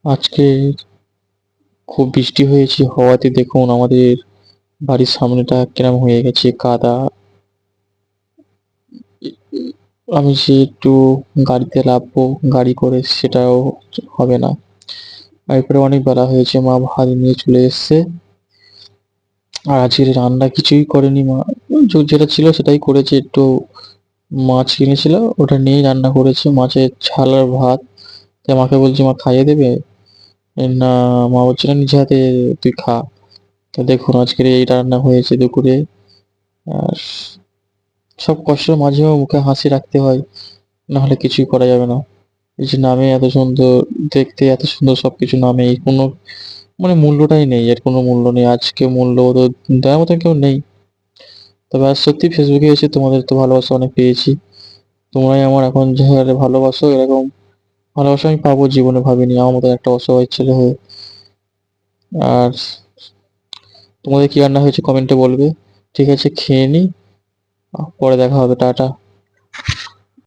আজকে খুব বৃষ্টি হয়েছে, হওয়াতে দেখুন আমাদের বাড়ির সামনেটা কিরম হয়ে গেছে কাদা। আমি যে একটু গাড়িতে নামবো, গাড়ি করে, সেটাও হবে না। এরপরে অনেক বেলা হয়েছে, মা ভাত নিয়ে চলে এসছে। আর আজকের রান্না কিছুই করেনি মা। যেটা ছিল সেটাই করেছে। একটু মাছ কিনেছিল, ওটা নিয়েই রান্না করেছে, মাছের ঝাল আর ভাত। তাই মাকে বলছি, মা খাইয়ে দেবে? না, মা বলছে না, নিজে হাতে তুই খা। তো দেখুন আজকের এই রান্না হয়েছে দুপুরে। আর সব কষ্টের মাঝেও মুখে হাসি রাখতে হয়, নাহলে কিছুই করা যাবে না। এই যে নামে এত সুন্দর, দেখতে এত সুন্দর, সবকিছু নামে এই কোনো মানে মূল্যটাই নেই, এর কোনো মূল্য নেই। আজকে মূল্য তো দেওয়ার মতো কেউ নেই। তবে আজ সত্যি ফেসবুকে এসে তোমাদের তো ভালোবাসা অনেক পেয়েছি। তোমরাই আমার এখন যে হারে ভালোবাসো, এরকম ভালোবাসা আমি পাবো জীবনে ভাবিনি, আমার মতো একটা অসহায় ছেলে হয়ে। আর তোমাদের কি রান্না হয়েছে কমেন্টে বলবে। ঠিক আছে, খেয়ে নি, পরে দেখা হবে, টাটা।